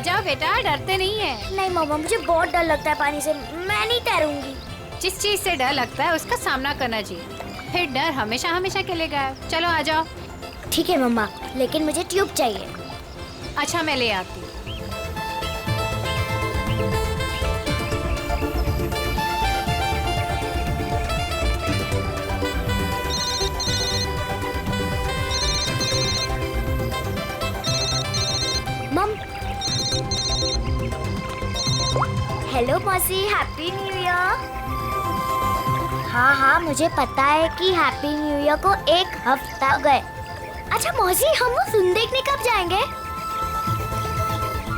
जाओ बेटा, डरते नहीं है। नहीं मम्मा, मुझे बहुत डर लगता है पानी से, मैं नहीं तैरूंगी। जिस चीज से डर लगता है उसका सामना करना चाहिए, फिर डर हमेशा हमेशा के लिए गायब। चलो आ जाओ। ठीक है मम्मा, लेकिन मुझे ट्यूब चाहिए। अच्छा मैं ले आती हूँ। मम, हेलो मौसी, हैप्पी न्यू ईयर। हाँ हाँ, मुझे पता है कि हैप्पी न्यू ईयर को 1 हफ्ता हो गए। अच्छा मौसी, हम वो फिल्म देखने कब जाएंगे?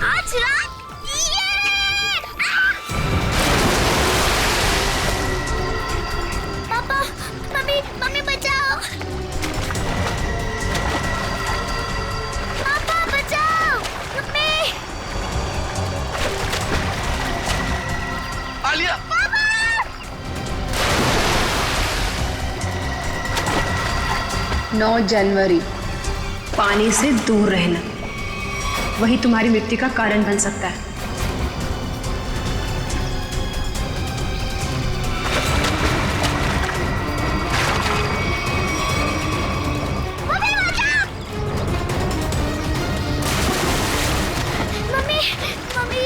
आज रात। पापा, मम्मी, मम्मी बचाओ। पापा बचाओ, मम्मी। आलिया! 9 जनवरी, पानी से दूर रहना वही तुम्हारी मृत्यु का कारण बन सकता है। Mummy, mummy.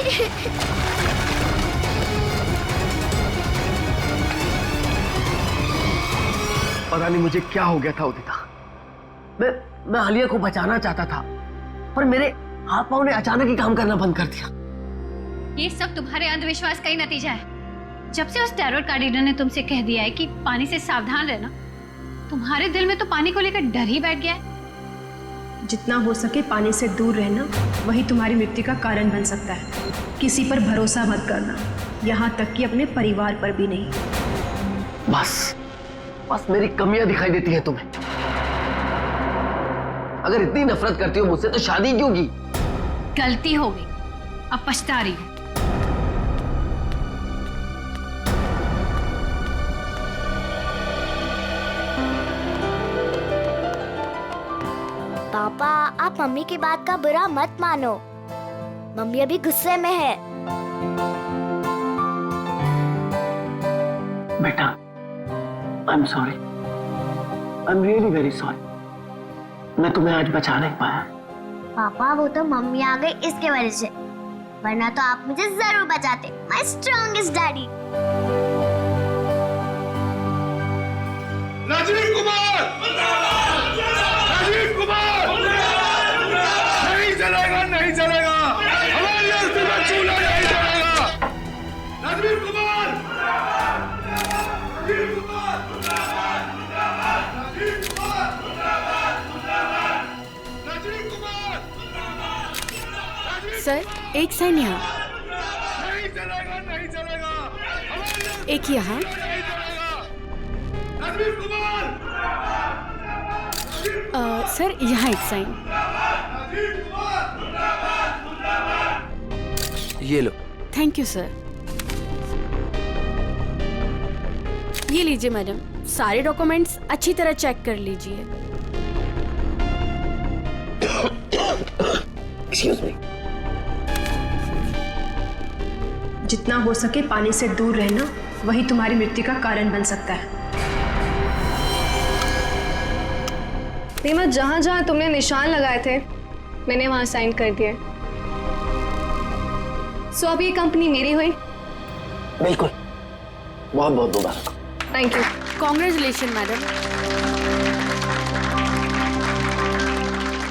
पता नहीं मुझे क्या हो गया था उदिता। मैं आलिया को बचाना चाहता था, पर मेरे हाथ पांव ने अचानक ही काम करना बंद कर दिया। ये सब तुम्हारे अंधविश्वास का ही नतीजा है। जब से उस टैरोट कार्ड रीडर ने तुमसे कह दिया है कि पानी से सावधान रहना, तुम्हारे दिल में तो पानी को लेकर डर ही बैठ गया है। जितना हो सके पानी से दूर रहना वही तुम्हारी मृत्यु का कारण बन सकता है। किसी पर भरोसा मत करना, यहाँ तक कि अपने परिवार पर भी नहीं। बस मेरी कमियां दिखाई देती हैं तुम्हें। अगर इतनी नफरत करती हो मुझसे तो शादी क्यों की? गलती हो गई, अब पछता रही हूँ। पापा, आप मम्मी की बात का बुरा मत मानो। मम्मी अभी गुस्से में है। बेटा, I'm sorry. I'm really very sorry. मैं तुम्हें आज बचा नहीं पाया। पापा, वो तो मम्मी आ गई इसके वजह से, वरना तो आप मुझे जरूर बचाते। My strongest daddy. Rajiv Kumar! Rajeev Kumar! नहीं चलेगा, नहीं चलेगा। हमारी अस्थिति में चूल्हा नहीं चलेगा। राजीव कुमार! राजीव कुमार! राजीव कुमार! राजीव कुमार! सर, एक साइन यहाँ, नहीं चलेगा, नहीं चलेगा। हमारी एक यहाँ। नहीं चलेगा। राजीव कुमार! सर यहाँ एक साइन। ये लो। Thank you sir. ये लीजिए मैडम, सारे डॉक्यूमेंट्स अच्छी तरह चेक कर लीजिए। Excuse me. जितना हो सके पानी से दूर रहना वही तुम्हारी मृत्यु का कारण बन सकता है। रीमा, जहाँ जहाँ तुमने निशान लगाए थे मैंने वहाँ साइन कर दिए। सो अब ये कंपनी मेरी हुई। बिल्कुल, बहुत बहुत मुबारक। Thank you. Congratulation madam.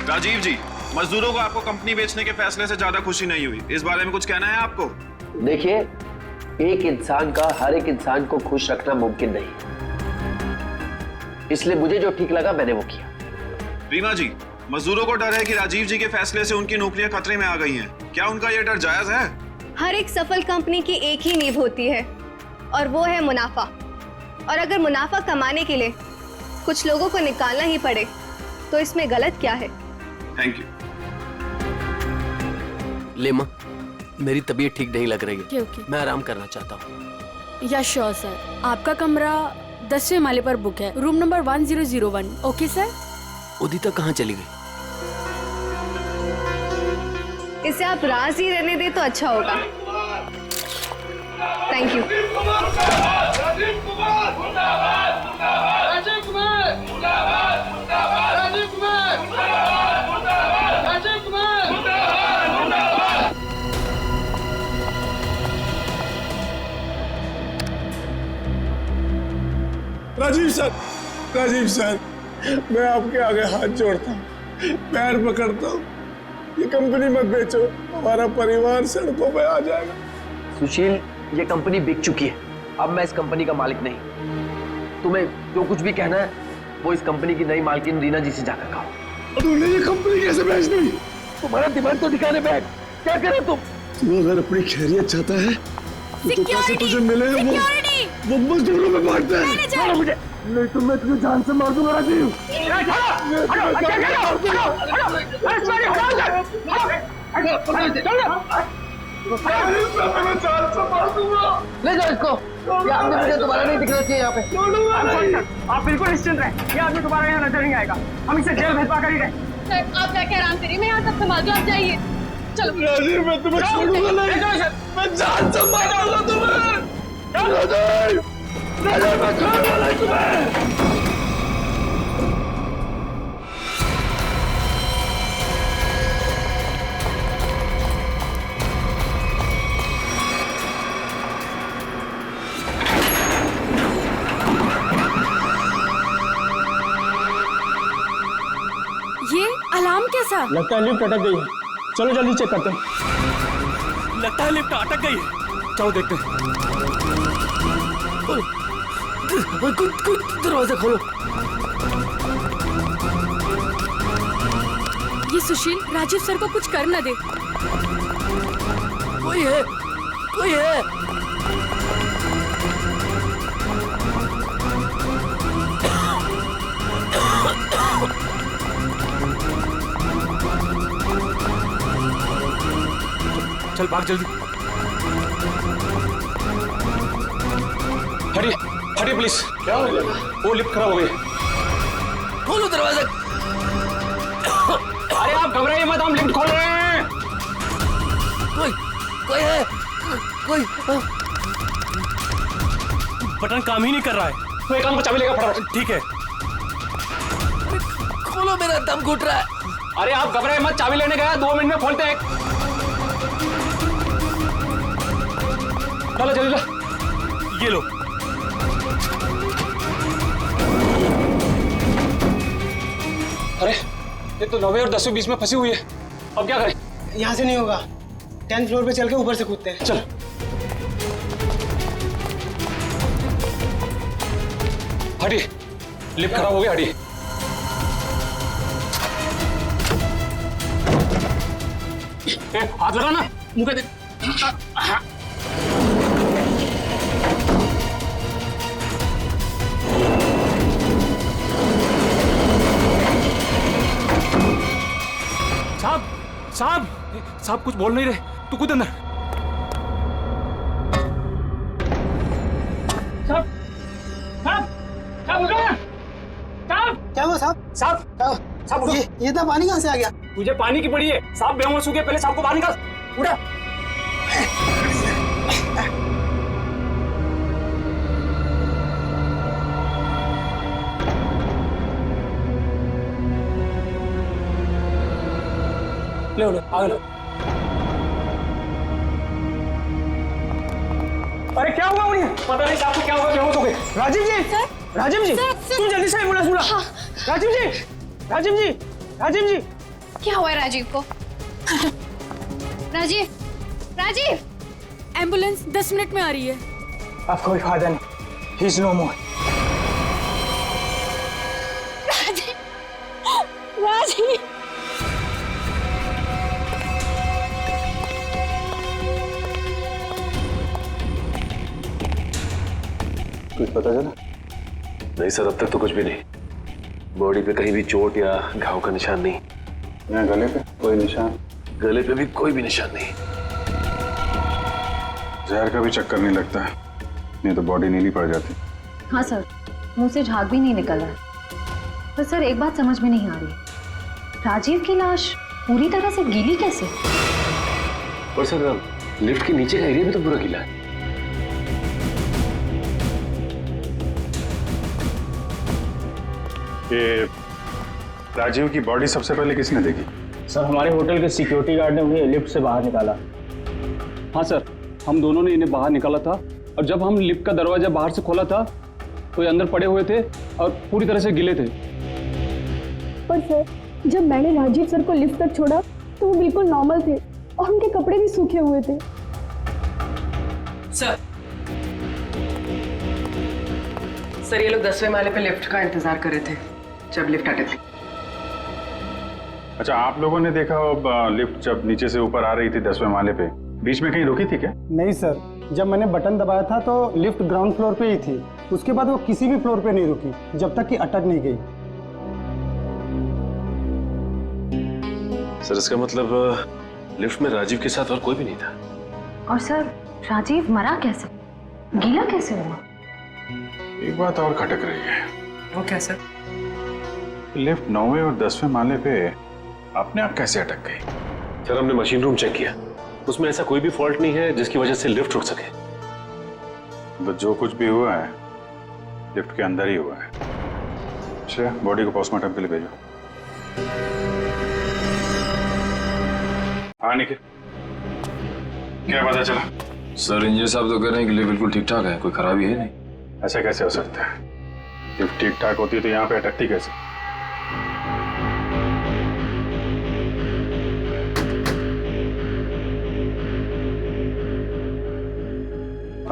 Rajiv ji, मजदूरों को आपको कंपनी बेचने के फैसले से ज्यादा खुशी नहीं हुई, इस बारे में कुछ कहना है आपको? देखिए, एक इंसान का हर एक इंसान को खुश रखना मुमकिन नहीं, इसलिए मुझे जो ठीक लगा मैंने वो किया। रीमा जी, मजदूरों को डर है कि राजीव जी के फैसले से उनकी नौकरियां खतरे में आ गई हैं। क्या उनका ये डर जायज है? हर एक सफल कंपनी की एक ही नींव होती है और वो है मुनाफा। और अगर मुनाफा कमाने के लिए कुछ लोगों को निकालना ही पड़े तो इसमें गलत क्या है? Thank you. ले मां, मेरी तबीयत ठीक नहीं लग रही है। ओके। मैं आराम करना चाहता हूँ। या श्योर सर, आपका कमरा 10वें माले पर बुक है, room number 1001। Okay sir. Udita कहाँ चली गई? इसे आप राज ही रहने दें तो अच्छा होगा। Thank you. Rajeev Kumar Rajeev Kumar Rajeev Kumar Rajeev Kumar. Rajeev sir, मैं आपके आगे हाथ जोड़ता हूँ, पैर पकड़ता हूँ, ये कंपनी मत बेचो, हमारा परिवार सड़कों पे आ जाएगा। सुशील, ये कंपनी बिक चुकी है, अब मैं इस कंपनी का मालिक नहीं। तुम्हें जो कुछ भी कहना है वो इस कंपनी की नई मालकिन रीना जी से जाकर कहो। तुमने ये कंपनी कैसे बेच दी? तुम्हारा दिमाग तो दिखाने पे है, क्या करे तुम? तू अगर अपनी खैरियत चाहता है तो पैसे तुझे मिले हैं वो मजदूरों में बांटते हैं। छोड़ो मुझे, नहीं तो मैं तुझे जान से मार दूंगा राजीव। ले जाओ इसको, ये आदमी मुझे दोबारा नहीं दिखना चाहिए यहाँ पे। आप बिल्कुल निश्चिंत रहें, ये आदमी दोबारा यहाँ नजर नहीं आएगा। हम इसे जेल भिजवा कर ही रहे। आप जाके आराम करिए, मैं यहाँ सब संभाल दूँ, आप जाइए। चलो राजीव, मैं तुम्हें छोड़ूंगा नहीं, मैं जान से मारूंगा तुम्हें। राजीव, मैं छोड़ूंगा नहीं तुम्हें। ये अलार्म कैसा? लगता है लिफ्ट अटक गई है, चलो जल्दी चेक करते हैं। लगता है लिफ्ट अटक गई है, चलो देखते हैं। दरवाजा खोलो। ये सुशील राजीव सर को कुछ कर न दे। कोई है, कोई है। चल भाग जल्दी। हटिए हटिए प्लीज। क्या हो गया? वो लिफ्ट खराब हो गई। खोलो दरवाजा। अरे आप घबराइए मत, हम लिफ्ट खोल रहे हैं। कोई है, कोई। बटन काम ही नहीं कर रहा है। तो एक काम को चाबी लेगा फटाफट। ठीक है। खोलो, मेरा दम घुट रहा है। अरे आप घबराइए मत, चाबी लेने गया, 2 मिनट में खोलते हैं। चलो जल्दी लो, ये लो। अरे ये तो 9वीं और 10वीं बीच में फंसी हुई है, अब क्या करें? यहाँ से नहीं होगा, 10th फ्लोर पे चल के ऊपर से कूदते हैं। चल। हटिए, लिफ्ट खराब हो गया, हटिए। हाथ लगा ना, मुंह पे दे। साहब साहब साहब कुछ बोल नहीं रहे, तू कूद अंदर। साहब साहब साहब उठो ना। साहब क्या हुआ साहब? साहब साहब उठो। ये था पानी कहाँ से आ गया? तुझे पानी की पड़ी है, साहब बेहोश हो गए, पहले साहब को बाहर निकाल। उठा। ले लो, आगे लो। अरे क्या हुआ उन्हें? पता नहीं साहब को क्या हुआ, बेहोश हो गए। राजीव जी, राजीव जी, तुम जल्दी से एम्बुलेंस बुला। राजीव जी, राजीव जी, राजीव जी। क्या हुआ है राजीव को? राजीव, राजीव। एम्बुलेंस 10 मिनट में आ रही है। अब कोई फायदा नहीं, ही इज नो मोर। राजीव, राजीव। कुछ पता चला? नहीं सर, अब तक तो कुछ भी नहीं। बॉडी पे कहीं भी चोट या घाव का निशान नहीं। यहाँ गले पे कोई निशान? गले पे भी कोई भी निशान नहीं। जहर का भी चक्कर नहीं लगता है, नहीं तो बॉडी नीली पड़ जाती। हाँ सर, मुंह से झाग भी नहीं निकल रहा है। पर सर एक बात समझ में नहीं आ रही, राजीव की लाश पूरी तरह से गीली कैसे? और सर लिफ्ट के नीचे का एरिया भी तो पूरा गीला है। ये राजीव की बॉडी सबसे पहले किसने देखी? सर हमारे होटल के सिक्योरिटी गार्ड ने उन्हें लिफ्ट से बाहर निकाला। हाँ सर, हम दोनों ने इन्हें बाहर निकाला था और जब हम लिफ्ट का दरवाजा बाहर से खोला था तो ये अंदर पड़े हुए थे और पूरी तरह से गिले थे। पर सर जब मैंने राजीव सर को लिफ्ट तक छोड़ा तो वो बिल्कुल नॉर्मल थे और उनके कपड़े भी सूखे हुए थे। सर ये लोग 10वें माले पे लिफ्ट का इंतजार कर रहे थे जब लिफ्ट अटक गई। अच्छा, आप लोगों ने देखा लिफ्ट जब नीचे से ऊपर आ रही थी 10वें माले पे, बीच में कहीं रुकी थी क्या? नहीं सर, जब मैंने बटन दबाया था तो लिफ्ट ग्राउंड फ्लोर पे ही थी। उसके बाद वो किसी भी फ्लोर पे नहीं रुकी जब तक कि अटक नहीं गई। सर इसका मतलब लिफ्ट में राजीव के साथ और कोई भी नहीं था। और सर राजीव मरा कैसे, गीला कैसे हुआ? एक बात और खटक रही है। वो क्या सर? लिफ्ट 9वें और 10वें माले पे अपने आप कैसे अटक गई? सर हमने मशीन रूम चेक किया, उसमें ऐसा कोई भी फॉल्ट नहीं है जिसकी वजह से लिफ्ट रुक सके। तो जो कुछ भी हुआ है लिफ्ट के अंदर ही हुआ है। अच्छा, बॉडी को पोस्टमार्टम के लिए भेजो। हाँ निखिल, क्या पता चला? सर इंजीनियर साहब तो कह रहे हैं कि लिफ्ट बिल्कुल ठीक ठाक है, कोई खराबी है नहीं। ऐसा कैसे हो सकता है? लिफ्ट ठीक ठाक होती तो यहाँ पे अटकती कैसे?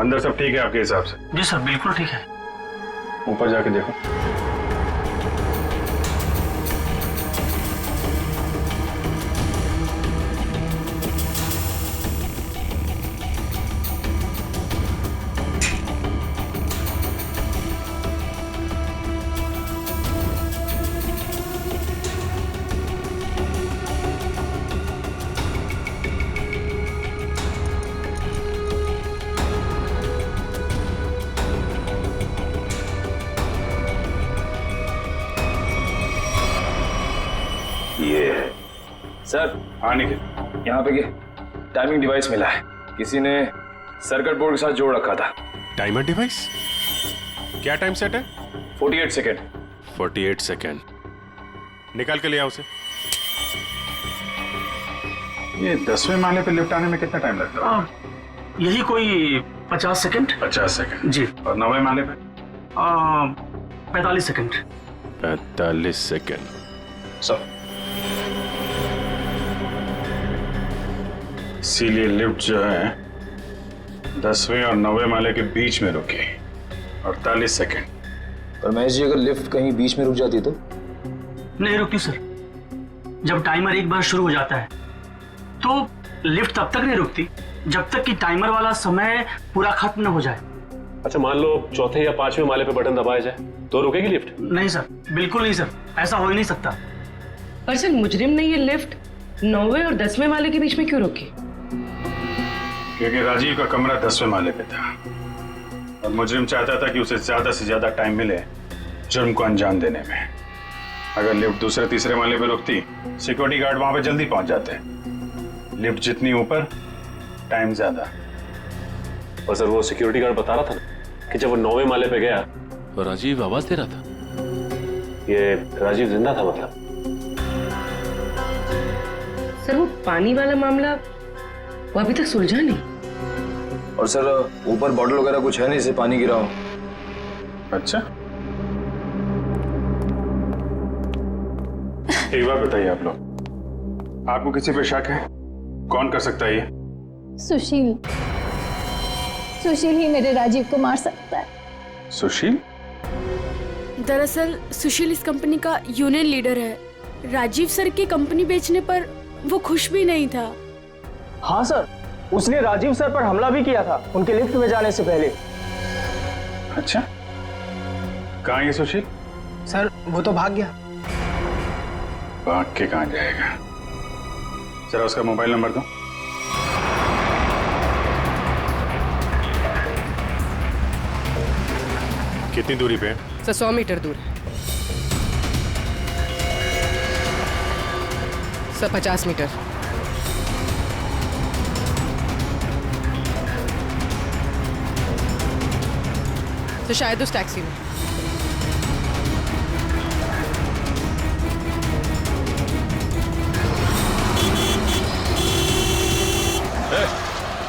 अंदर सब ठीक है आपके हिसाब से? जी सर बिल्कुल ठीक है। ऊपर जाके देखो। सर हाँ निखिल, यहाँ पे टाइमिंग डिवाइस मिला है, किसी ने सर्किट बोर्ड के साथ जोड़ रखा था। Timer device? क्या टाइम सेट है? 48 सेकेंड। 48 सेकेंड। निकाल के लिया उसे। ये 10वें माले पे लिफ्ट आने में कितना टाइम लगता है? यही कोई 50 सेकंड। 50 सेकेंड जी। और 9वें माले पे? 45 सेकंड। 45 सेकेंड। सर इसीलिए लिफ्ट जो है 10वें और 9वें माले के बीच में रुकी 48 सेकेंड। पर महेश जी अगर लिफ्ट कहीं बीच में रुक जाती तो? नहीं रुकती सर। जब टाइमर एक बार शुरू हो जाता है तो लिफ्ट तब तक नहीं रुकती जब तक कि टाइमर वाला समय पूरा खत्म न हो जाए। अच्छा मान लो चौथे या 5वें माले पे बटन दबाया जाए तो रुकेगी लिफ्ट? नहीं सर, बिल्कुल नहीं सर, ऐसा हो ही नहीं सकता। पर सर मुजरिम ने ये लिफ्ट 9वें और 10वें माले के बीच में क्यों रोकी? क्योंकि राजीव का कमरा 10वें माले पे था और मुजरिम चाहता था कि उसे ज्यादा से ज्यादा टाइम मिले जुर्म को अंजाम देने में। अगर लिफ्ट दूसरे तीसरे माले पे रुकती, सिक्योरिटी गार्ड वहां पे जल्दी पहुंच जाते। लिफ्ट जितनी ऊपर, टाइम ज्यादा। और सर वो सिक्योरिटी गार्ड बता रहा था ना कि जब वो 9वें माले पे गया तो राजीव आवाज दे रहा था। ये राजीव जिंदा था मतलब? सर वो पानी वाला मामला वो अभी तक सुलझा नहीं। और सर ऊपर बॉटल वगैरह कुछ है नहीं जिससे पानी गिरा हो। अच्छा, एक बात बताइए आप लोग, आपको किसी पे शक है? कौन कर सकता है ये? सुशील। सुशील ही मेरे राजीव को मार सकता है। सुशील? दरअसल सुशील इस कंपनी का यूनियन लीडर है। राजीव सर की कंपनी बेचने पर वो खुश भी नहीं था। हाँ सर, उसने राजीव सर पर हमला भी किया था उनके लिफ्ट में जाने से पहले। अच्छा, कहाँ है ये सुशील? सर वो तो भाग गया। भाग के कहाँ जाएगा? जरा उसका मोबाइल नंबर दो। कितनी दूरी पे है? सर 100 मीटर दूर है। Sir 50 metre. तो शायद उस टैक्सी में।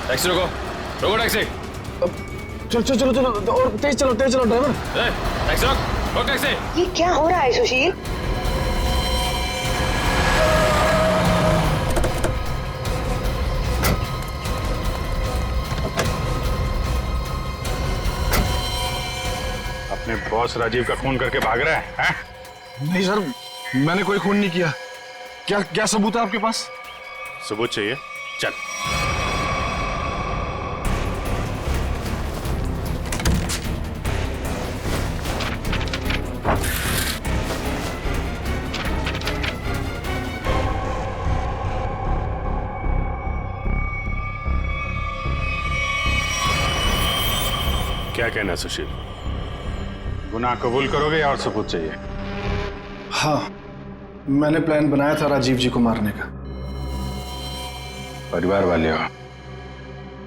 टैक्सी रोको, रोको टैक्सी। चलो चलो चलो चलो और तेज चलो ड्राइवर। टैक्सी रोक टैक्सी। ये क्या हो रहा है सुशील? अपने बॉस राजीव का खून करके भाग रहा है, हैं? नहीं सर, मैंने कोई खून नहीं किया। क्या सबूत है आपके पास? सबूत चाहिए? चल। क्या कहना है सुशील? गुनाह कबूल करोगे या और सबूत चाहिए? हाँ, मैंने प्लान बनाया था राजीव जी को मारने का। परिवार वाले हो,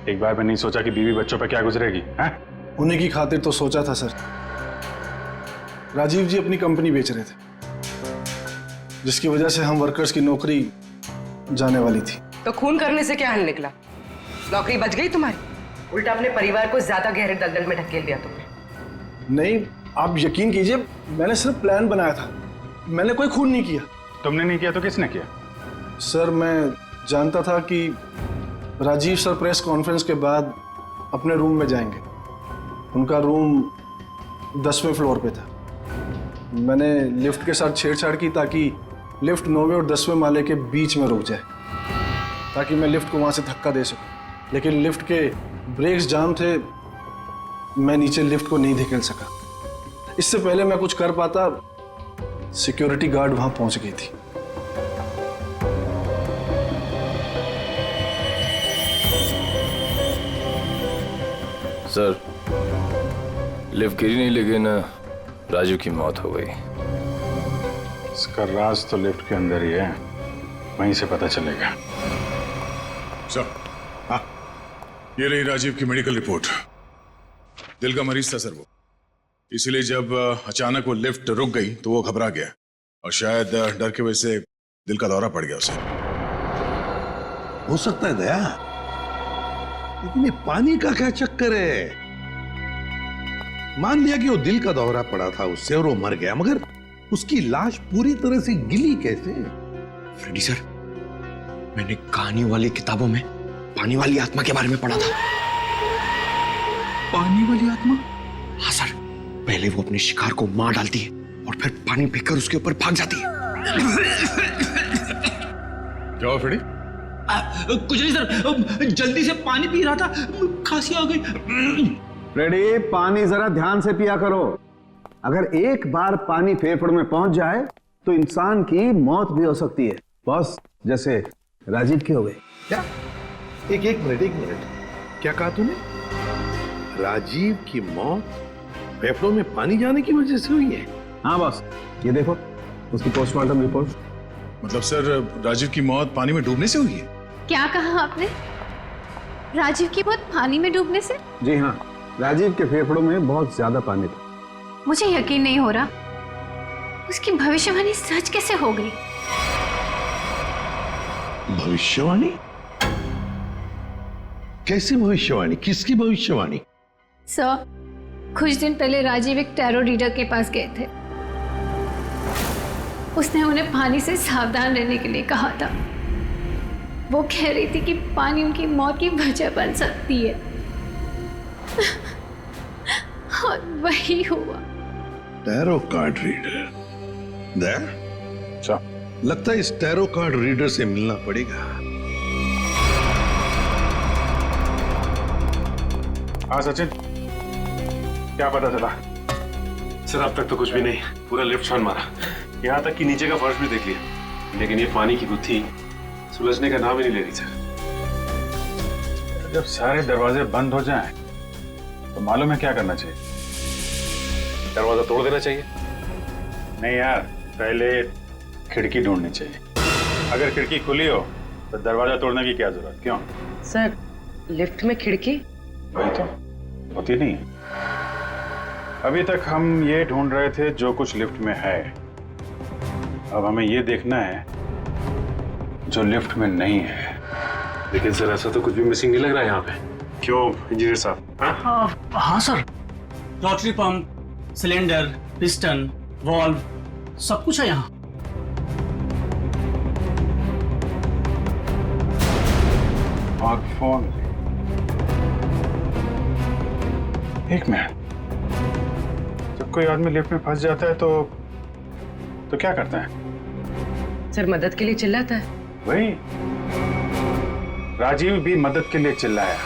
एक बार में नहीं सोचा कि बीवी बच्चों पे क्या गुजरेगी, हैं? उन्हीं की खातिर तो सोचा था सर। राजीव जी अपनी कंपनी बेच रहे थे, जिसकी वजह से हम वर्कर्स की नौकरी जाने वाली थी। तो खून करने से क्या हल निकला? नौकरी बच गई तुम्हारी? उल्टा अपने परिवार को ज्यादा गहरे दलदल में ढकेल दिया तुमने। नहीं, आप यकीन कीजिए, मैंने सिर्फ प्लान बनाया था, मैंने कोई खून नहीं किया। तुमने नहीं किया तो किसने किया? सर, मैं जानता था कि राजीव सर प्रेस कॉन्फ्रेंस के बाद अपने रूम में जाएंगे। उनका रूम 10वें फ्लोर पे था। मैंने लिफ्ट के साथ छेड़छाड़ की ताकि लिफ्ट 9वें और 10वें माले के बीच में रुक जाए, ताकि मैं लिफ्ट को वहां से धक्का दे सकूं। लेकिन लिफ्ट के ब्रेक्स जाम थे, मैं नीचे लिफ्ट को नहीं धकेल सका। इससे पहले मैं कुछ कर पाता, सिक्योरिटी गार्ड वहां पहुंच गई थी। सर, लिफ्ट गिरी नहीं, लेकिन राजू की मौत हो गई। इसका राज तो लिफ्ट के अंदर ही है, वहीं से पता चलेगा। सर, हाँ, ये रही राजीव की मेडिकल रिपोर्ट। दिल का मरीज था सर वो, इसीलिए जब अचानक वो लिफ्ट रुक गई तो वो घबरा गया और शायद डर की वजह से दिल का दौरा पड़ गया उसे। हो सकता है दया, लेकिन ये पानी का क्या चक्कर है? मान लिया कि वो दिल का दौरा पड़ा था उससे और वो मर गया, मगर उसकी लाश पूरी तरह से गिली कैसे? फ्रेडी सर, मैंने कहानियों वाली किताबों में पानी वाली आत्मा के बारे में पढ़ा था। पानी वाली आत्मा? हाँ सर, पहले वो अपने शिकार को मार डालती है और फिर पानी फेंककर उसके ऊपर भाग जाती है। क्या हुआ फ्रेडी? कुछ नहीं सर, जल्दी से पानी पी रहा था, खांसी आ गई। फ्रेडी, पानी जरा ध्यान से पिया करो। अगर एक बार पानी फेफड़ों में पहुंच जाए तो इंसान की मौत भी हो सकती है, बॉस, जैसे राजीव की हो गई। क्या? एक मिनट, क्या कहा तूने? राजीव की मौत फेफड़ों में पानी जाने की वजह से हुई है? हाँ बॉस, ये देखो उसकी पोस्टमार्टम रिपोर्ट। मतलब सर, राजीव की मौत पानी में डूबने से हुई है? क्या कहा आपने? राजीव की मौत पानी में डूबने से? जी हाँ, राजीव के फेफड़ों में बहुत ज्यादा पानी था। मुझे यकीन नहीं हो रहा, उसकी भविष्यवाणी सच कैसे हो गई? भविष्यवाणी? कैसी भविष्यवाणी? किसकी भविष्यवाणी? सर, कुछ दिन पहले राजीव एक टैरो रीडर के पास गए थे। उसने उन्हें पानी से सावधान रहने के लिए कहा था। वो कह रही थी कि पानी उनकी मौत की वजह बन सकती है। और वही हुआ। Tarot card reader? दया, लगता है इस टैरो कार्ड रीडर से मिलना पड़ेगा। हाँ सचिन, क्या पता चला? सर, अब तक तो कुछ भी नहीं, पूरा लिफ्ट छान मारा, यहाँ तक कि नीचे का फर्श भी देख लिया, लेकिन ये पानी की गुत्थी सुलझने का नाम ही नहीं ले रही सर। जब सारे दरवाजे बंद हो जाएं, तो मालूम है क्या करना चाहिए? दरवाजा तोड़ देना चाहिए? नहीं यार, पहले खिड़की ढूंढनी चाहिए। अगर खिड़की खुली हो तो दरवाजा तोड़ने की क्या जरूरत? क्यों सर, लिफ्ट में खिड़की? वही तो होती नहीं है। अभी तक हम ये ढूंढ रहे थे जो कुछ लिफ्ट में है। अब हमें ये देखना है जो लिफ्ट में नहीं है। लेकिन सर ऐसा तो कुछ भी मिसिंग नहीं लग रहा है यहाँ पे। क्यों इंजीनियर साहब? हाँ sir, rotary pump, cylinder, piston, valve, सब कुछ है यहाँ। और फोन। एक मिनट, जब कोई आदमी लिफ्ट में फंस जाता है तो क्या करता है? सर मदद के लिए चिल्लाता है। वही, राजीव भी मदद के लिए चिल्लाया,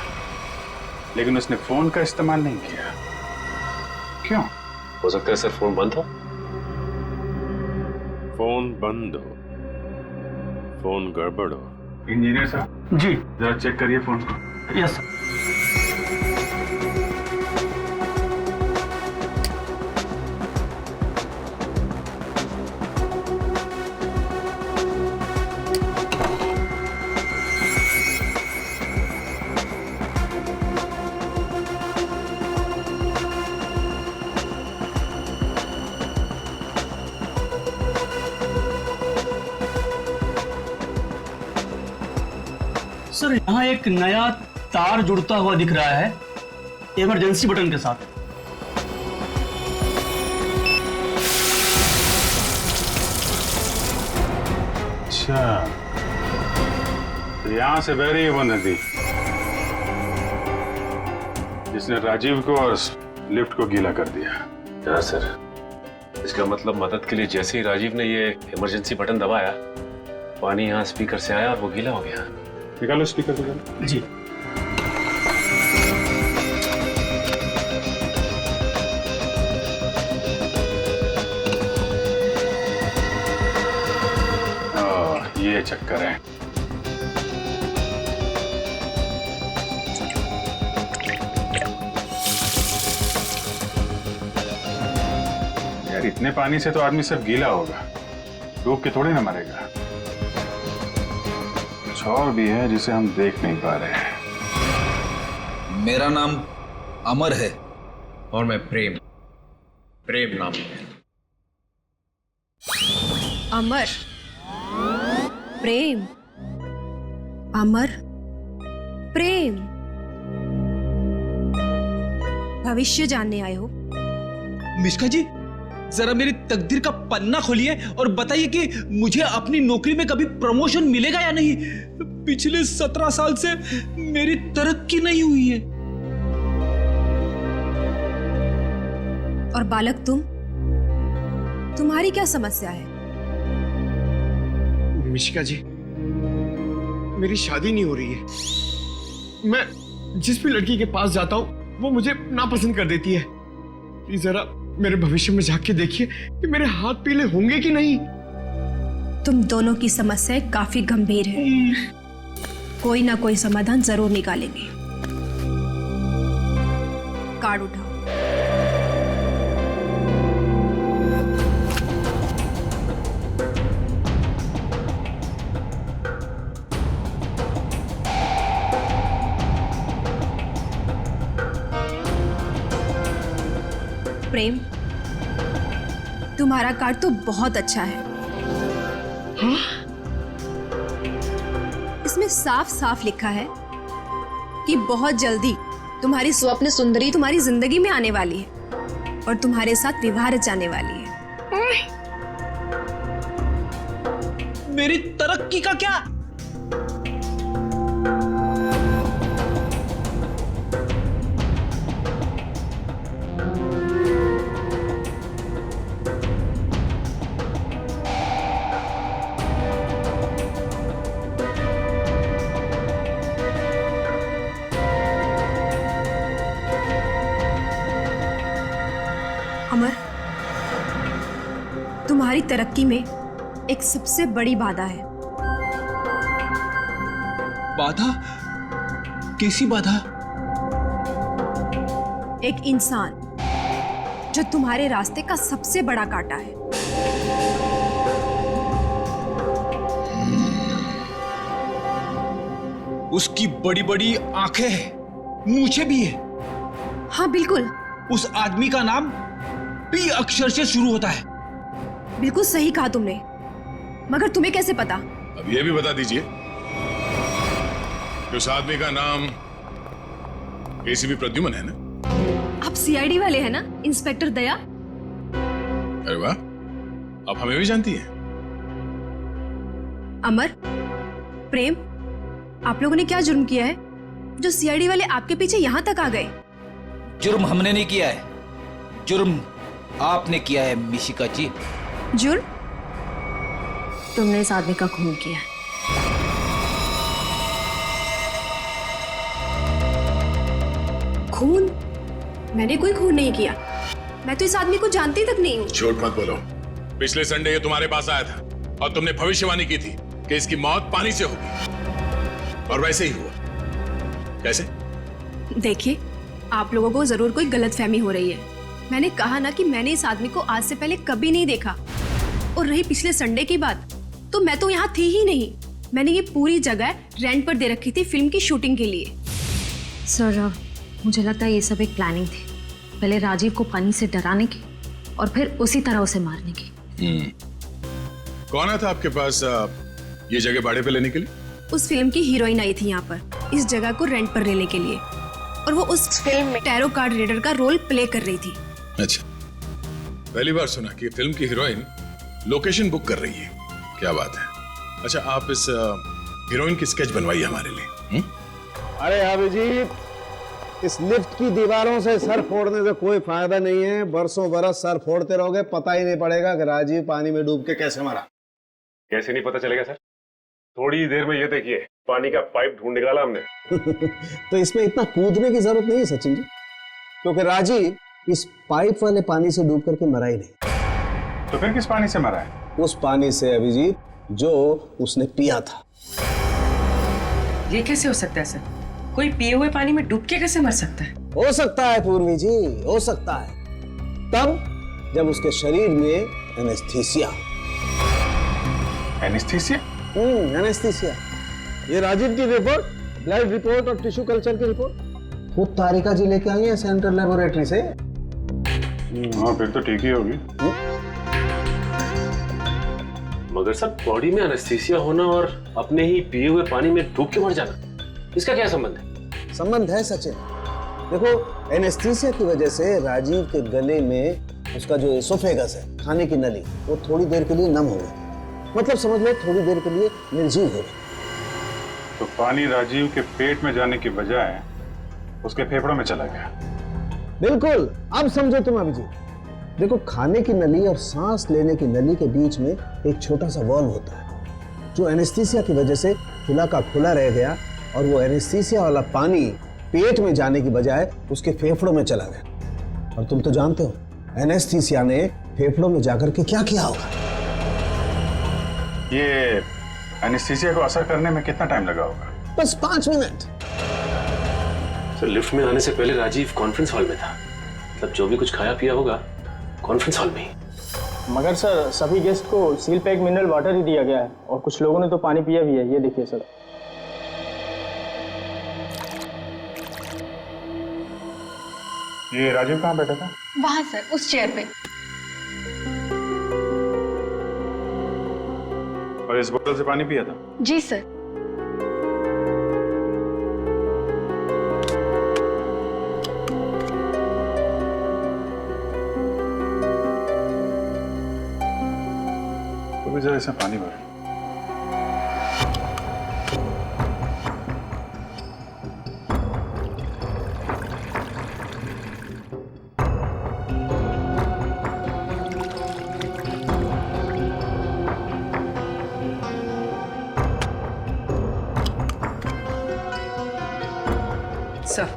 लेकिन उसने फोन का इस्तेमाल नहीं किया। क्यों? हो सकता है सर फोन बंद हो। फोन बंद हो, फोन गड़बड़ हो। इंजीनियर साहब जी, जरा चेक करिए फोन को। Yes sir. सर यहाँ एक नया तार जुड़ता हुआ दिख रहा है इमरजेंसी बटन के साथ। अच्छा, तो यहां से बह रही है वो नदी जिसने राजीव को और लिफ्ट को गीला कर दिया। हाँ सर, इसका मतलब मदद के लिए जैसे ही राजीव ने ये इमरजेंसी बटन दबाया, पानी यहाँ स्पीकर से आया और वो गीला हो गया। निकालो स्पीकर को। जी। ये चक्कर है। यार इतने पानी से तो आदमी सब गीला होगा, डूब के थोड़ी ना मरेगा। कुछ और भी है जिसे हम देख नहीं पा रहे हैं। मेरा नाम अमर है और मैं प्रेम नाम है। अमर, प्रेम, अमर, प्रेम। भविष्य जानने आए हो? मिश्का जी, जरा मेरी तकदीर का पन्ना खोलिए और बताइए कि मुझे अपनी नौकरी में कभी प्रमोशन मिलेगा या नहीं। पिछले 17 साल से मेरी तरक्की नहीं हुई है। और बालक तुम्हारी क्या समस्या है? मिशिका जी, मेरी शादी नहीं हो रही है। मैं जिस भी लड़की के पास जाता हूँ वो मुझे नापसंद कर देती है। प्लीज जरा मेरे भविष्य में झांक के देखिए कि मेरे हाथ पीले होंगे कि नहीं। तुम दोनों की समस्याएं काफी गंभीर है, कोई ना कोई समाधान जरूर निकालेंगे। कार्ड उठाओ। प्रेम, तुम्हारा कार्ड तो बहुत अच्छा है। हाँ? इसमें साफ साफ लिखा है कि बहुत जल्दी तुम्हारी स्वप्न सुंदरी तुम्हारी जिंदगी में आने वाली है और तुम्हारे साथ विवाह रचाने वाली है। मेरी तरक्की का क्या? अमर, तुम्हारी तरक्की में एक सबसे बड़ी बाधा है। बाधा? कैसी बाधा? एक इंसान जो तुम्हारे रास्ते का सबसे बड़ा कांटा है। उसकी बड़ी बड़ी आंखें हैं, मूछें भी है। हाँ बिल्कुल, उस आदमी का नाम पी अक्षर से शुरू होता है। बिल्कुल सही कहा तुमने, मगर तुम्हें कैसे पता? अब ये भी बता दीजिए कि उस आदमी का नाम एसीपी प्रद्युमन है ना? आप सीआईडी वाले हैं ना, इंस्पेक्टर दया? अरे वाह, आप हमें भी जानती हैं। अमर, प्रेम, आप लोगों ने क्या जुर्म किया है जो सीआईडी वाले आपके पीछे यहां तक आ गए? जुर्म हमने नहीं किया है, जुर्म आपने किया है मिशिका जी। जुर्म? तुमने इस आदमी का खून किया है। खून? मैंने कोई खून नहीं किया। मैं तो इस आदमी को जानती तक नहीं हूँ। झूठ मत बोलो। पिछले संडे ये तुम्हारे पास आया था और तुमने भविष्यवाणी की थी कि इसकी मौत पानी से होगी, और वैसे ही हुआ। कैसे? देखिए, आप लोगों को जरूर कोई गलतफहमी हो रही है। मैंने कहा ना कि मैंने इस आदमी को आज से पहले कभी नहीं देखा। और रही पिछले संडे की बात, तो मैं तो यहाँ थी ही नहीं। मैंने ये पूरी जगह रेंट पर दे रखी थी फिल्म की शूटिंग के लिए। सर, मुझे लगता है ये सब एक प्लानिंग थी, पहले राजीव को पानी से डराने की और फिर उसी तरह उसे मारने की। कौन आया था आपके पास ये जगह भाड़े पे लेने के लिए? उस फिल्म की हीरोइन आई थी यहाँ पर इस जगह को रेंट पर लेने के लिए, और वो उस फिल्म में टैरो कार्ड रीडर का रोल प्ले कर रही थी। अच्छा, पहली बार सुना कि फिल्म की हीरोइन लोकेशन बुक कर रही है। क्या बात है। अच्छा, आप इस हीरोइन की स्केच बनवाइए हमारे लिए। अरे अभिजीत, इस लिफ्ट की दीवारों से सर फोड़ने से कोई फायदा नहीं है। बरसों बरस सर फोड़ते रहोगे, पता ही नहीं पड़ेगा कि राजीव पानी में डूब के कैसे मरा। कैसे नहीं पता चलेगा सर? थोड़ी देर में ये देखिए, पानी का पाइप ढूंढ निकाला हमने। तो इसमें इतना कूदने की जरूरत नहीं है सचिन जी, क्योंकि राजीव इस पाइप वाले पानी से डूब करके मरा ही नहीं। तो फिर किस पानी से मरा है? उस पानी से अभिजीत जो उसने पिया था। ये कैसे हो सकता है सर? कोई पिए हुए पानी में डूब के कैसे मर सकता है? हो सकता है पूर्वी जी, हो सकता है, तब जब उसके शरीर में एनेस्थीसिया। एनेस्थीसिया? एनेस्थीसिया। ये राजीव की रिपोर्ट, ब्लड रिपोर्ट और टिश्यू कल्चर की रिपोर्ट खुद तारिका जी लेके आई है सेंट्रल लेबोरेटरी से। हाँ, फिर तो ठीक ही होगी। मगर सर, बॉडी में एनेस्थीसिया होना और अपने ही पिए हुए पानी में डूब के मर जाना, इसका क्या संबंध है? संबंध है सचिन। देखो, एनेस्थीसिया की वजह से राजीव के गले में उसका जो एसोफेगस है, खाने की नली, वो थोड़ी देर के लिए नम हो गई। मतलब समझ लो थोड़ी देर के लिए निर्जीव हो गई। तो पानी राजीव के पेट में जाने की बजाय उसके फेफड़ों में चला गया। बिल्कुल, अब समझो तुम अभिजीत। देखो, खाने की नली और सांस लेने की नली के बीच में एक छोटा सा वॉल्व होता है, जो एनेस्थीसिया की वजह से खुला का खुला रह गया, और वो एनेस्थीसिया वाला पानी पेट में जाने की बजाय उसके फेफड़ों में चला गया। और तुम तो जानते हो एनेस्थीसिया ने फेफड़ों में जाकर के क्या किया होगा। ये एनेस्थीसिया को असर करने में कितना टाइम लगा होगा? बस 5 मिनट। सर, लिफ्ट में आने से पहले राजीव कॉन्फ्रेंस हॉल में था, मतलब जो भी कुछ खाया पिया होगा कॉन्फ्रेंस हॉल में ही। मगर सर, सभी गेस्ट को सील पैक मिनरल वाटर ही दिया गया है, और कुछ लोगों ने तो पानी पिया भी है। ये देखिए सर। ये राजीव कहाँ बैठा था? वहां सर, उस चेयर पे। और इस बोतल से पानी पिया था? जी सर। तो भी जरा इसमें पानी भर। सर,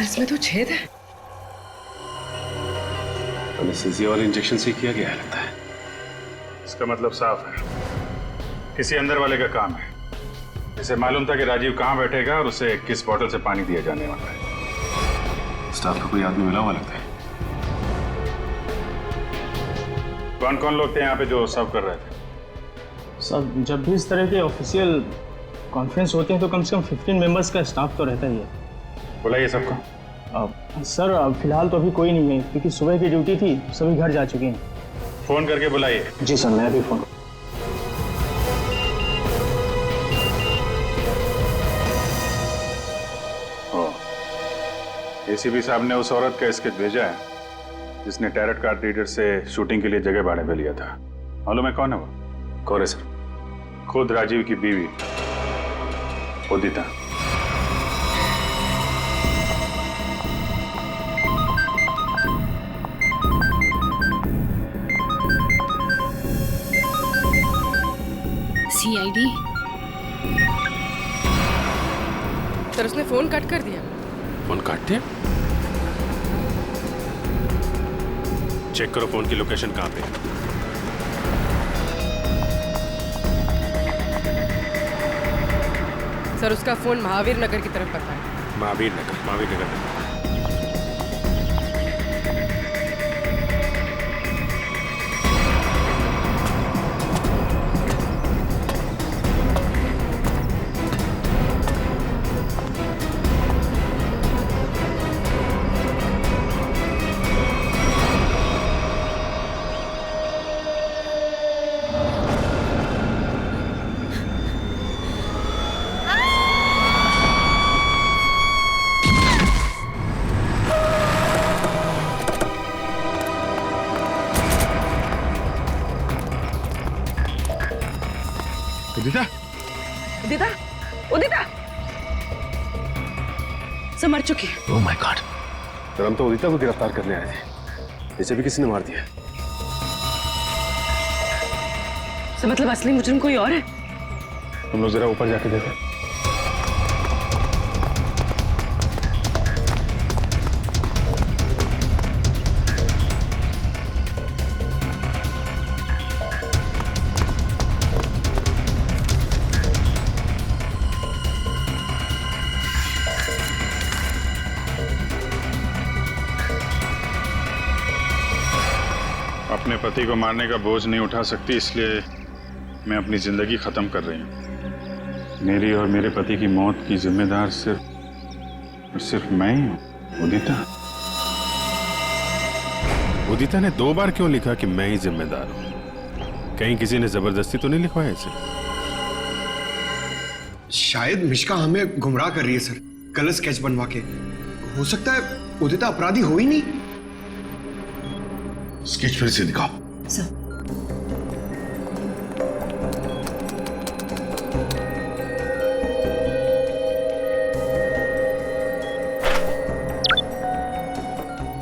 इसमें तो छेद है। एनेस्थीसिया वाले इंजेक्शन से किया गया है लगता है। इसका मतलब साफ है, किसी अंदर वाले का काम है। इसे मालूम था कि राजीव कहाँ बैठेगा और उसे किस बोतल से पानी दिया जाने वाला है। स्टाफ का कोई आदमी मिला हुआ लगता है। कौन कौन लोग थे यहाँ पे जो सर्व कर रहे थे? सब जब भी इस तरह के ऑफिशियल कॉन्फ्रेंस होते हैं तो कम से कम 15 मेंबर्स का स्टाफ तो रहता ही है। बुलाइए सबको। सर फिलहाल तो अभी कोई नहीं है क्योंकि सुबह की ड्यूटी थी, सभी घर जा चुके हैं। फोन करके बुलाइए। जी सर, मैं अभी फोन। एसीपी साहब ने उस औरत का स्केच भेजा है जिसने टैरट कार्ड रीडर से शूटिंग के लिए जगह भाड़े पे लिया था। मालूम है कौन है वो? कौन है सर? खुद राजीव की बीवी उदिता। सीआईडी। सर उसने फोन कट कर दिया। फोन काट दिया? चेक करो फोन की लोकेशन कहाँ पे है। सर उसका फोन महावीर नगर की तरफ पता है। महावीर नगर में। उदिता? उदिता? उदिता? सब मर चुकी है। Oh my God. सर हम तो उदिता को गिरफ्तार करने आए थे, इसे भी किसी ने मार दिया। सर मतलब असली मुजरिम कोई और है? तुम लोग जरा ऊपर जाके देखो। अपने पति को मारने का बोझ नहीं उठा सकती, इसलिए मैं अपनी जिंदगी खत्म कर रही हूँ। मेरी और मेरे पति की मौत की जिम्मेदार सिर्फ मैं ही हूँ। उदिता। उदिता ने 2 बार क्यों लिखा कि मैं ही जिम्मेदार हूं? कहीं किसी ने जबरदस्ती तो नहीं लिखवाया इसे? शायद मिश्का हमें गुमराह कर रही है सर, गलत स्केच बनवा के। हो सकता है उदिता अपराधी हो ही नहीं। स्केच फिर से दिखाओ। सर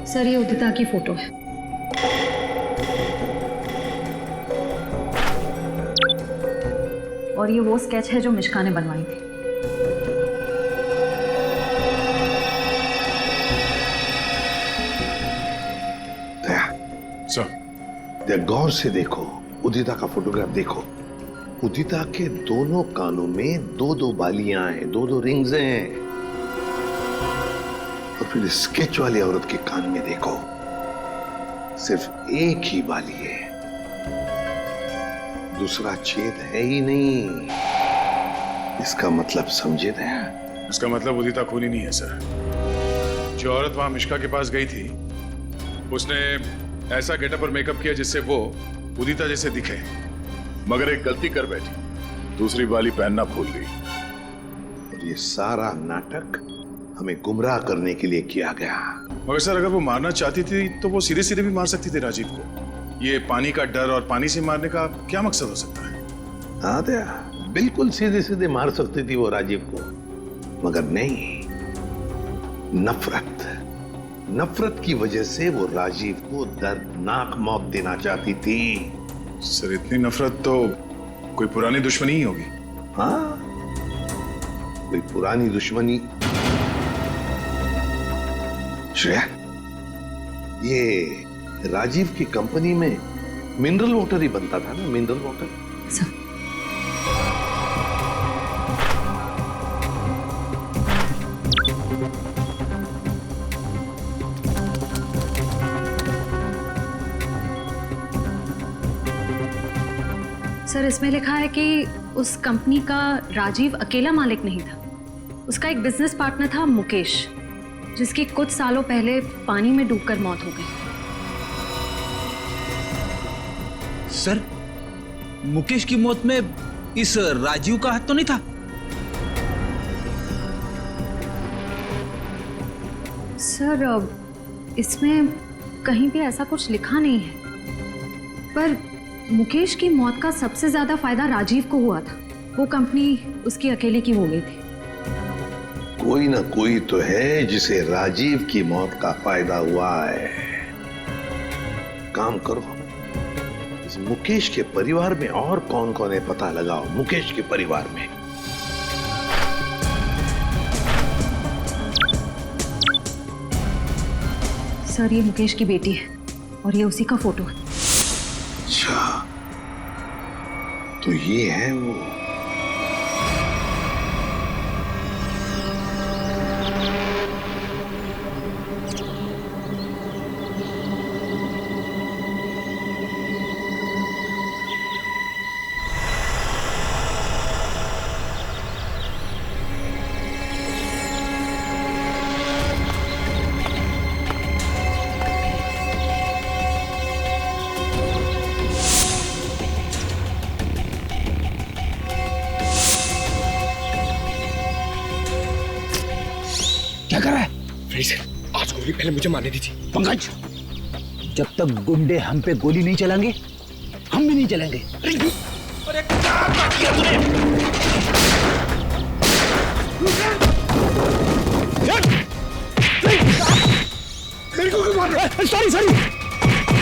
सर ये उदिता की फोटो है। और ये वो स्केच है जो मिश्का ने बनवाई थी। दया गौर से देखो, उदिता का फोटोग्राफ देखो। उदिता के दोनों कानों में 2-2 बालियां हैं, 2-2 रिंग्स हैं। और फिर स्केच वाली औरत के कान में देखो, सिर्फ एक ही बाली है, दूसरा छेद है ही नहीं। इसका मतलब समझे दया? इसका मतलब उदिता खूनी नहीं है सर। जो औरत वहां मिश्का के पास गई थी उसने ऐसा गेटअप और मेकअप किया जिससे वो उदिता जैसे दिखे, मगर एक गलती कर बैठी, दूसरी बाली पहनना भूल गई। और ये सारा नाटक हमें गुमराह करने के लिए किया गया। मगर सर अगर वो मारना चाहती थी तो वो सीधे सीधे भी मार सकती थी राजीव को। ये पानी का डर और पानी से मारने का क्या मकसद हो सकता है? हाँ दया, बिल्कुल सीधे सीधे मार सकती थी वो राजीव को, मगर नहीं, नफरत की वजह से वो राजीव को दर्दनाक मौत देना चाहती थी। सर इतनी नफरत तो कोई पुरानी दुश्मनी ही होगी। हाँ, कोई पुरानी दुश्मनी। श्रेया, ये राजीव की कंपनी में मिनरल वाटर ही बनता था ना, मिनरल वाटर। सर इसमें लिखा है कि उस कंपनी का राजीव अकेला मालिक नहीं था, उसका एक बिजनेस पार्टनर था मुकेश, जिसकी कुछ सालों पहले पानी में डूबकर मौत हो गई। सर, मुकेश की मौत में इस राजीव का हाथ तो नहीं था? सर इसमें कहीं भी ऐसा कुछ लिखा नहीं है, पर मुकेश की मौत का सबसे ज्यादा फायदा राजीव को हुआ था। वो कंपनी उसकी अकेले की हो गई थी। कोई ना कोई तो है जिसे राजीव की मौत का फायदा हुआ है। काम करो, इस मुकेश के परिवार में और कौन कौन है पता लगाओ। मुकेश के परिवार में सर ये मुकेश की बेटी है और ये उसी का फोटो है। अच्छा, तो ये है वो। क्या कर रहा है? आज गोली पहले मुझे मारने दी थी। पंकज, जब तक गुंडे हम पे गोली नहीं चलाएंगे, हम भी नहीं चलेंगे। अरे क्या किया तूने? मेरे को क्यों मार रहा है? Sorry sorry.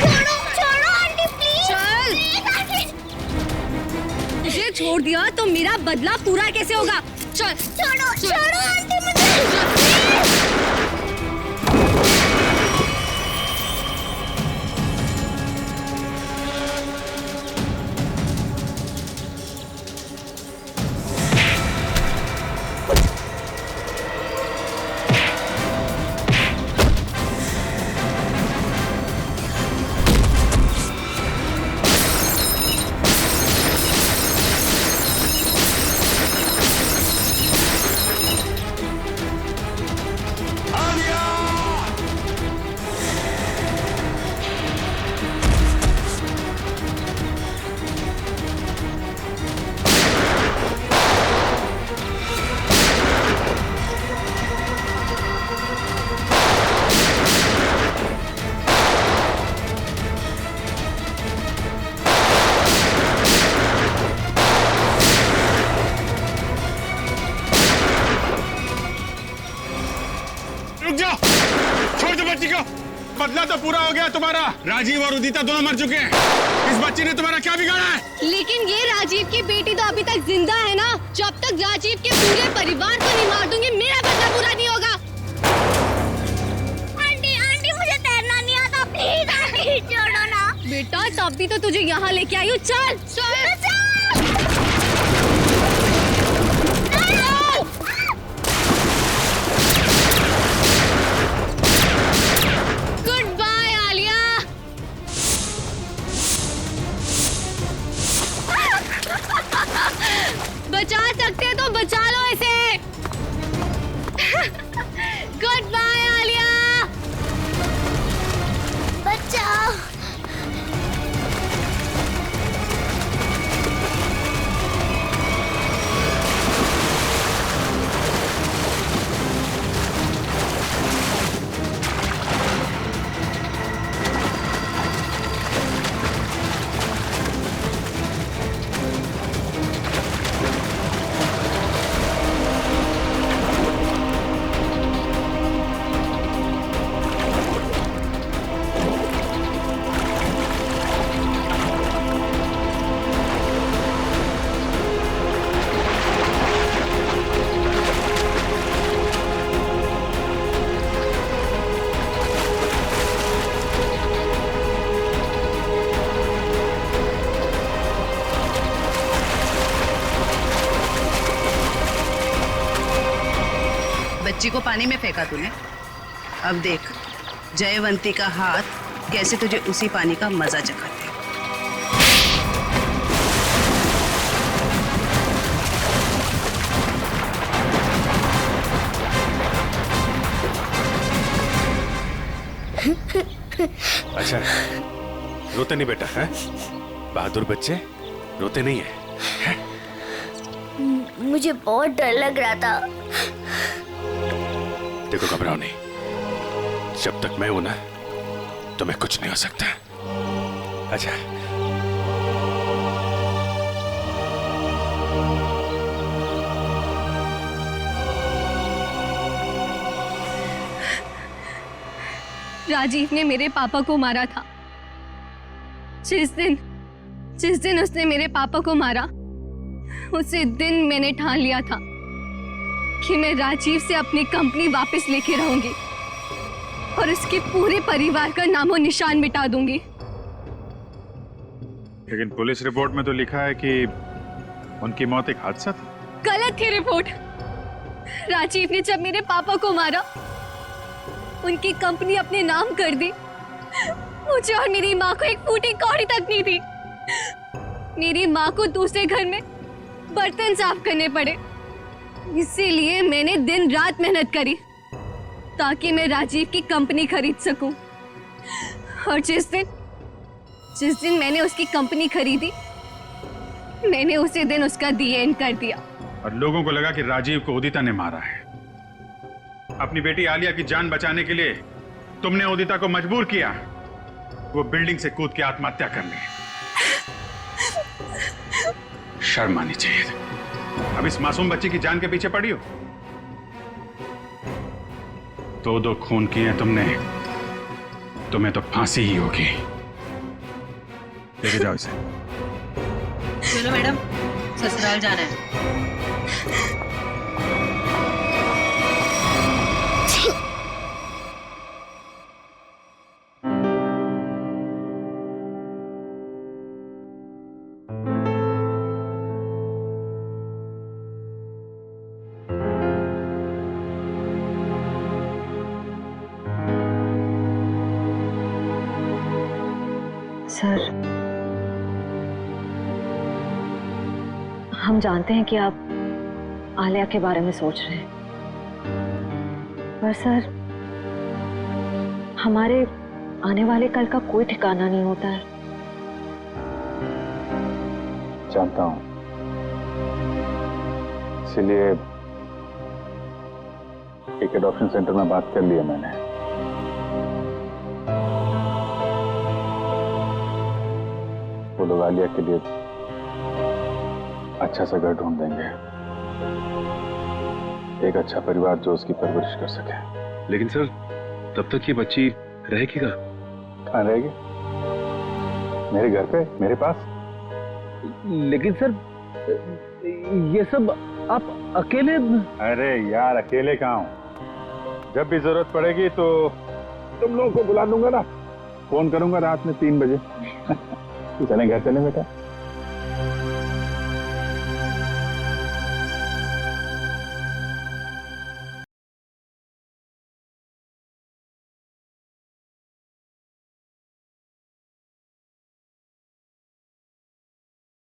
छोड़ो छोड़ो आंटी प्लीज। चल, मुझे छोड़ दिया तो मेरा बदला पूरा कैसे होगा? चल छोड़ो छोड़ो आंटी मुझे। बदला तो पूरा हो गया तुम्हारा। राजीव और उदिता दोनों मर चुके हैं। इस बच्ची ने तुम्हारा क्या बिगाड़ा है? लेकिन ये राजीव की बेटी तो अभी तक जिंदा है ना। जब तक राजीव के पूरे परिवार को नहीं मार दूंगी, मेरा बदला पूरा नहीं होगा। आंटी आंटी मुझे तैरना नहीं आता, प्लीज आंटी छोड़ो ना। बेटा तब भी तो तुझे यहाँ लेके आई हूँ। चल चल बचा सकते हैं तो बचा लो इसे। Good bye Alia. बचाओ। बच्ची को पानी में फेंका तूने। अब देख जयवंती का हाथ कैसे तुझे उसी पानी का मजा चखाते। अच्छा रोते नहीं बेटा है? बहादुर बच्चे रोते नहीं है? मुझे बहुत डर लग रहा था। देखो घबराओ नहीं, जब तक मैं हूं ना तुम्हें कुछ नहीं हो सकता। अच्छा राजीव ने मेरे पापा को मारा था। जिस दिन उसने मेरे पापा को मारा, उसी दिन मैंने ठान लिया था कि मैं राजीव से अपनी कंपनी वापस लेके रहूंगी और उसके पूरे परिवार का नामो निशान मिटा दूंगी। लेकिन पुलिस रिपोर्ट में तो लिखा है कि उनकी मौत एक हादसा थी। गलत थी रिपोर्ट। राजीव ने जब मेरे पापा को मारा, उनकी कंपनी अपने नाम कर दी। मुझे और मेरी माँ को एक फूटी कौड़ी तक नहीं दी। मेरी माँ को दूसरे घर में बर्तन साफ करने पड़े। इसीलिए मैंने दिन रात मेहनत करी ताकि मैं राजीव की कंपनी खरीद सकूं। और जिस दिन मैंने उसकी कंपनी खरीदी, मैंने उसी दिन उसका दी एंड कर दिया। और लोगों को लगा कि राजीव को उदिता ने मारा है। अपनी बेटी आलिया की जान बचाने के लिए तुमने उदिता को मजबूर किया वो बिल्डिंग से कूद के आत्महत्या करने। शर्म आनी चाहिए। अब इस मासूम बच्ची की जान के पीछे पड़ी हो। दो खून किए हैं तुमने, तुम्हें तो फांसी ही होगी। लेके जाओ इसे। चलो मैडम, ससुराल जाना है। सर, हम जानते हैं कि आप आलिया के बारे में सोच रहे हैं, पर सर हमारे आने वाले कल का कोई ठिकाना नहीं होता है। जानता हूं, इसीलिए एक एडॉप्शन सेंटर में बात कर ली है मैंने। वो लोग आलिया के लिए अच्छा सा घर ढूंढ देंगे, एक अच्छा परिवार जो उसकी परवरिश कर सके। लेकिन सर तब तक ये बच्ची रहेगी कहाँ रहेगी? मेरे घर पे, मेरे पास। लेकिन सर ये सब आप अकेले? अरे यार अकेले कहाँ हूँ, जब भी जरूरत पड़ेगी तो तुम लोगों को बुला लूंगा ना, फोन करूंगा रात में 3 बजे। चलें घर चलें बेटा।